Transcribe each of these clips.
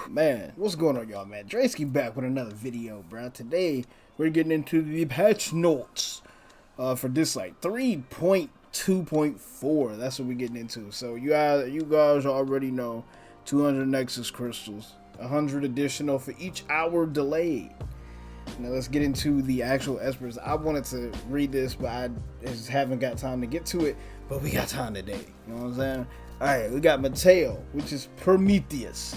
Man, what's going on, y'all, man? VDreski back with another video, bro. Today, we're getting into the patch notes for Dislyte 3.2.4. That's what we're getting into. So, you guys already know 200 Nexus Crystals, 100 additional for each hour delayed. Now, let's get into the actual ESPERS. I wanted to read this, but I just haven't got time to get to it. But we got time today. You know what I'm saying? Alright, we got Mateo, which is Prometheus.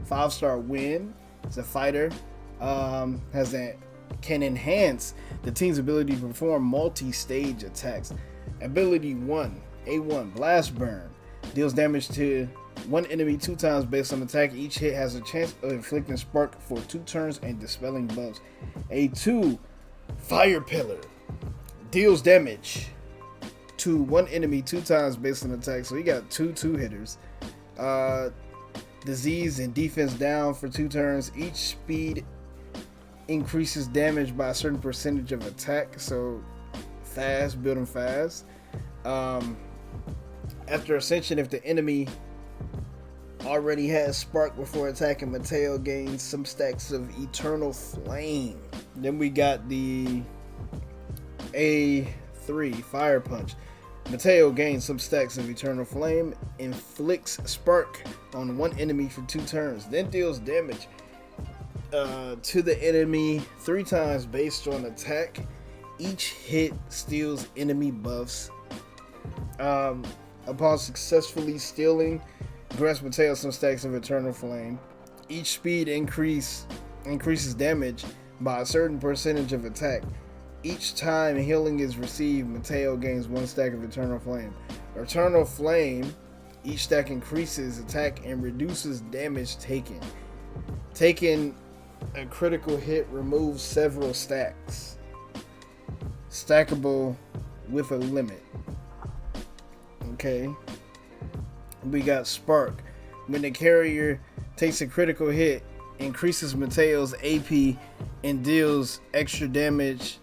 5-star win. It's a fighter. Can enhance the team's ability to perform multi-stage attacks. Ability 1, A1, Blast Burn. Deals damage to one enemy 2 times based on attack. Each hit has a chance of inflicting spark for 2 turns and dispelling buffs. A2, Fire Pillar. Deals damage to one enemy 2 times based on attack. So he got 2 hitters. Disease and defense down for 2 turns. Each speed increases damage by a certain percentage of attack. So fast, building fast. After ascension, if the enemy already has spark before attacking, Mateo gains some stacks of eternal flame. Then we got the A3, Fire Punch. Mateo gains some stacks of eternal flame, inflicts spark on one enemy for 2 turns, then deals damage to the enemy 3 times based on attack. Each hit steals enemy buffs. Upon successfully stealing, grants Mateo some stacks of eternal flame. Each speed increases damage by a certain percentage of attack. Each time healing is received, Mateo gains 1 stack of Eternal Flame. Eternal Flame, each stack increases attack and reduces damage taken. Taking a critical hit removes several stacks. Stackable with a limit. Okay. We got Spark. When the carrier takes a critical hit, increases Mateo's AP and deals extra damage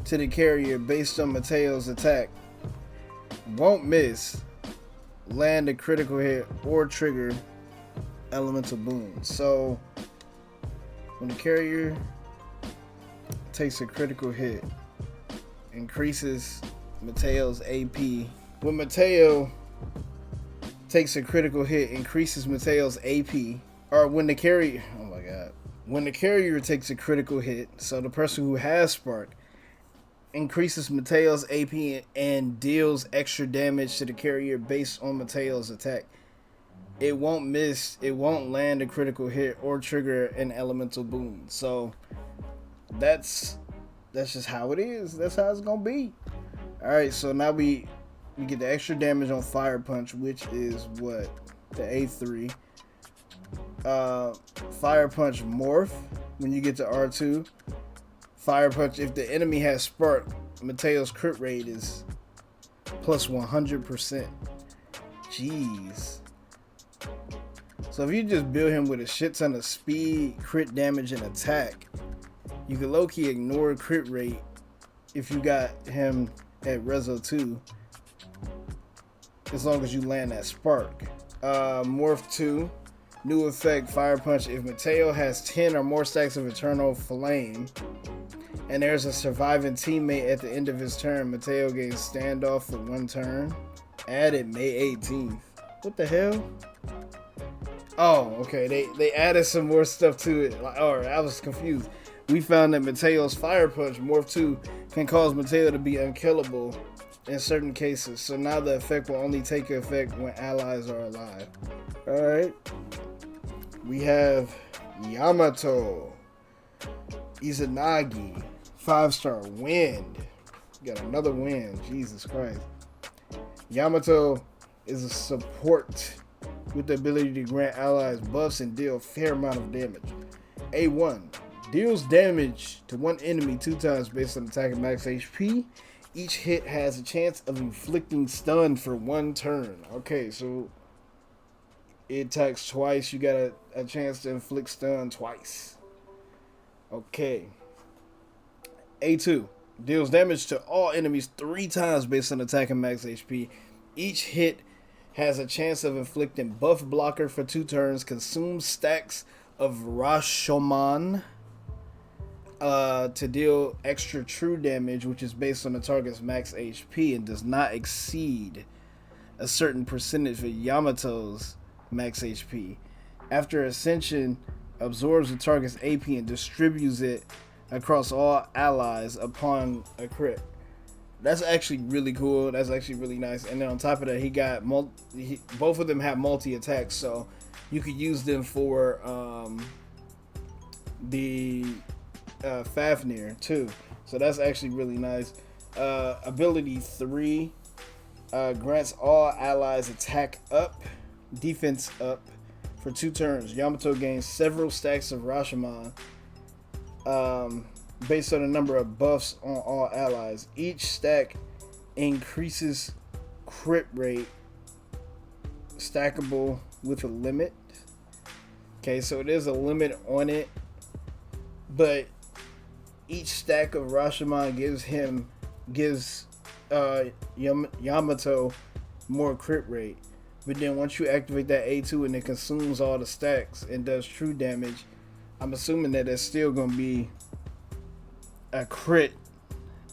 to the carrier based on Mateo's attack. Won't miss, land a critical hit, or trigger elemental boon. So when the carrier takes a critical hit, increases Mateo's AP. When Mateo takes a critical hit, increases Mateo's AP. Or when the carrier, oh my god. When the carrier takes a critical hit, so the person who has spark, increases Mateo's AP and deals extra damage to the carrier based on Mateo's attack. It won't miss, it won't land a critical hit or trigger an elemental boon. So that's just how it is. That's how it's gonna be. Alright, so now we get the extra damage on Fire Punch, which is what? The A3. Fire Punch Morph when you get to R2. Fire Punch, if the enemy has spark, Mateo's crit rate is plus 100%. Jeez. So if you just build him with a shit ton of speed, crit damage, and attack, you can low-key ignore crit rate if you got him at Rezo 2, as long as you land that spark. Morph 2, new effect, Fire Punch. If Mateo has 10 or more stacks of Eternal Flame, and there's a surviving teammate at the end of his turn, Mateo gains standoff for 1 turn. Added May 18th. What the hell? Oh, okay. They added some more stuff to it. Alright, I was confused. We found that Mateo's Fire Punch, Morph 2, can cause Mateo to be unkillable in certain cases. So now the effect will only take effect when allies are alive. Alright. We have Yamato. Izanagi. 5-star wind. Got another wind. Jesus Christ. Yamato is a support with the ability to grant allies buffs and deal a fair amount of damage. A1. Deals damage to one enemy 2 times based on attack and max HP. Each hit has a chance of inflicting stun for 1 turn. Okay, so it attacks twice. You got a chance to inflict stun twice. Okay. A2. Deals damage to all enemies 3 times based on attack and max HP. Each hit has a chance of inflicting buff blocker for 2 turns, consumes stacks of Rashomon to deal extra true damage, which is based on the target's max HP and does not exceed a certain percentage of Yamato's max HP. After Ascension, absorbs the target's AP and distributes it across all allies upon a crit. That's actually really cool. That's actually really nice. And then on top of that, he got both of them have multi attacks, so you could use them for the Fafnir too. So that's actually really nice. Ability 3 grants all allies attack up, defense up for 2 turns. Yamato gains several stacks of Rashomon based on the number of buffs on all allies. Each stack increases crit rate, stackable with a limit. Okay, so there's a limit on it, but each stack of Rashomon gives Yamato more crit rate. But then once you activate that A2 and it consumes all the stacks and does true damage, I'm assuming that it's still gonna be a crit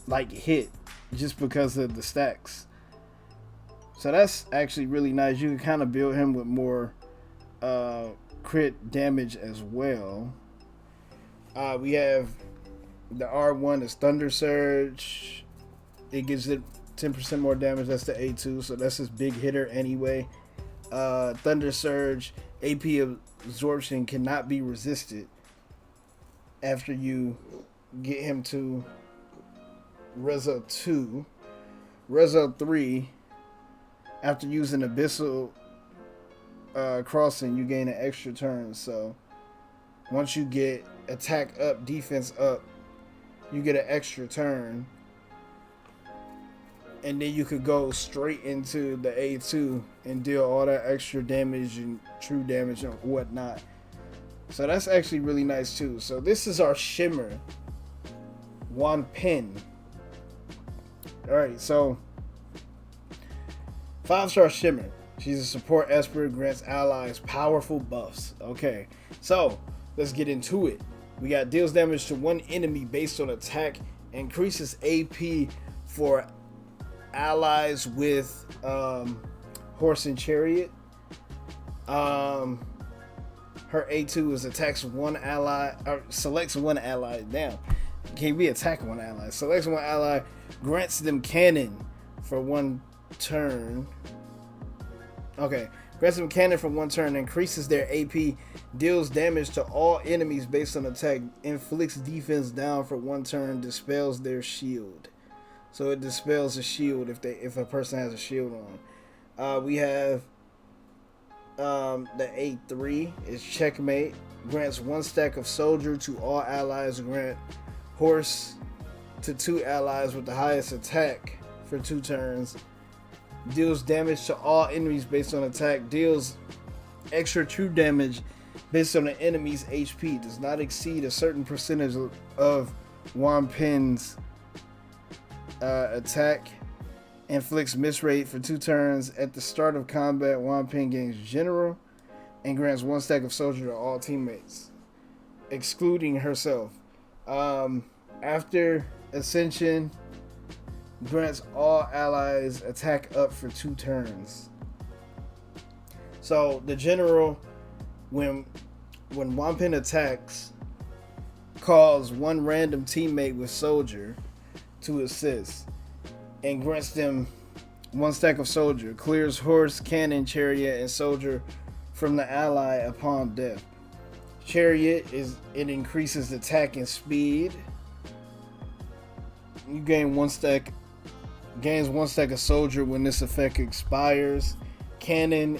like hit just because of the stacks. So that's actually really nice. You can kind of build him with more crit damage as well. We have the R1 is Thunder Surge. It gives it 10% more damage. That's the A2, so that's his big hitter anyway. Thunder Surge, AP absorption cannot be resisted after you get him to Rezo 2. Rezo 3, after using Abyssal Crossing, you gain an extra turn. So once you get attack up, defense up, you get an extra turn. And then you could go straight into the A2 and deal all that extra damage and true damage and whatnot. So that's actually really nice too. So this is our Shimmer Wanpin. Alright, so 5-star Shimmer. She's a support Esper, grants allies powerful buffs. Okay, so let's get into it. We got deals damage to one enemy based on attack, increases AP for allies with horse and chariot. Her A2 is attacks one ally, or selects one ally. Damn, can't be attack one ally. Selects one ally, grants them cannon for 1 turn. Okay, grants them cannon for 1 turn, increases their AP, deals damage to all enemies based on attack, inflicts defense down for 1 turn, dispels their shield. So it dispels a shield if a person has a shield on. We have the A3 is Checkmate. Grants 1 stack of soldier to all allies. Grant horse to 2 allies with the highest attack for 2 turns. Deals damage to all enemies based on attack. Deals extra true damage based on the enemy's HP. Does not exceed a certain percentage of Wanpin's attack. Inflicts miss rate for 2 turns. At the start of combat, Wanpin gains general and grants 1 stack of soldier to all teammates, excluding herself. After Ascension, grants all allies attack up for 2 turns. So the general, when Wanpin attacks, calls 1 random teammate with soldier to assist and grants them 1 stack of soldier. Clears horse, cannon, chariot, and soldier from the ally upon death. Chariot it increases attack and speed. You gain 1 stack. Gains 1 stack of soldier when this effect expires. Cannon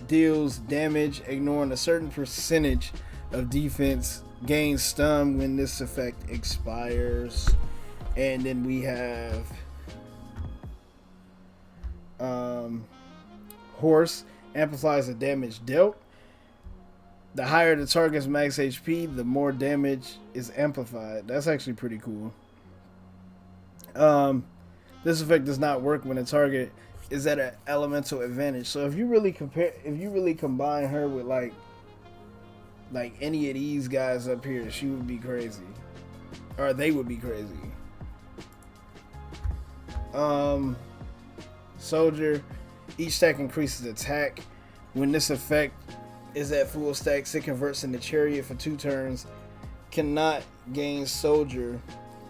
deals damage, ignoring a certain percentage of defense. Gains stun when this effect expires. And then we have horse, amplifies the damage dealt. The higher the target's max HP, the more damage is amplified. That's actually pretty cool. This effect does not work when the target is at an elemental advantage. So if you really combine her with like Like any of these guys up here, she would be crazy. Or they would be crazy. Soldier, each stack increases attack. When this effect is at full stacks, it converts into chariot for 2 turns. Cannot gain soldier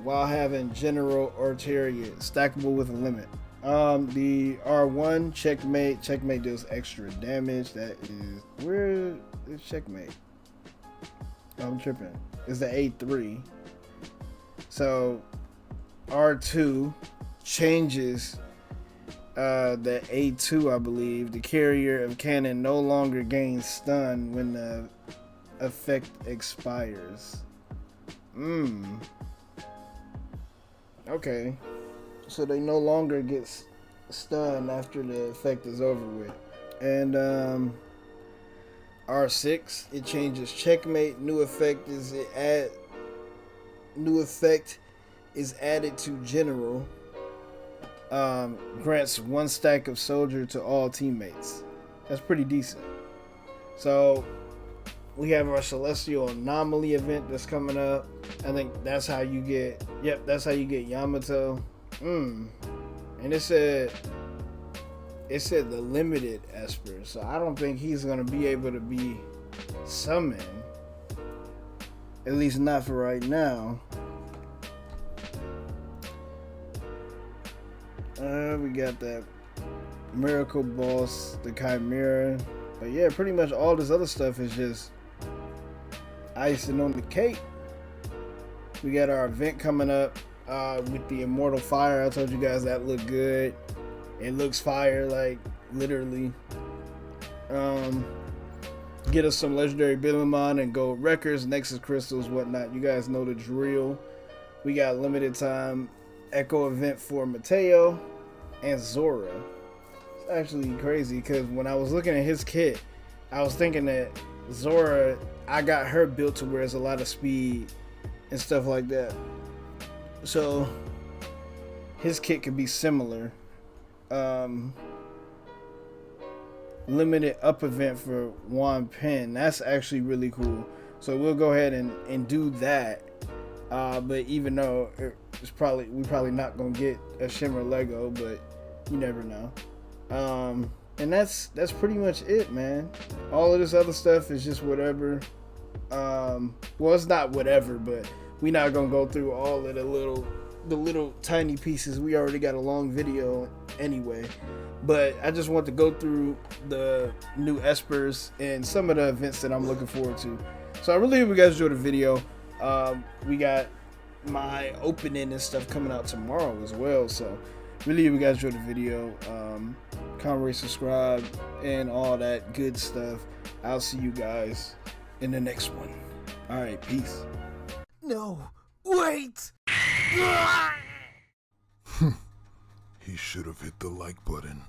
while having general or chariot. Stackable with a limit. The R1 checkmate. Checkmate deals extra damage. That is, where is checkmate? I'm tripping. It's the A3. So R2 changes the A2, I believe. The carrier of cannon no longer gains stun when the effect expires. Okay. So they no longer get stunned after the effect is over with. And R6, it changes checkmate. New effect is added to general. Grants 1 stack of soldier to all teammates. That's pretty decent. So we have our celestial anomaly event that's coming up. I think that's how you get. Yep, that's how you get Yamato. And it said the limited Esper, so I don't think he's gonna be able to be summoned. At least not for right now. We got that Miracle Boss, the Chimera. But yeah, pretty much all this other stuff is just icing on the cake. We got our event coming up with the Immortal Fire. I told you guys that looked good. It looks fire, like literally. Get us some legendary Bilimon and gold records, Nexus crystals, whatnot. You guys know the drill. We got limited time Echo event for Mateo and Zora. It's actually crazy because when I was looking at his kit, I was thinking that Zora, I got her built to where it's a lot of speed and stuff like that. So his kit could be similar. Limited up event for Juan Pen. That's actually really cool. So we'll go ahead and do that. But even though we're probably not gonna get a Shimmer Lego, but you never know. And that's pretty much it, man. All of this other stuff is just whatever. Well, it's not whatever, but we're not gonna go through all of the little tiny pieces. We already got a long video anyway. But I just want to go through the new ESPERS and some of the events that I'm looking forward to. So I really hope you guys enjoyed the video. We got my opening and stuff coming out tomorrow as well. So really hope you guys enjoyed the video. Comment, rate, subscribe, and all that good stuff. I'll see you guys in the next one. All right, peace. No, wait! He should have hit the like button.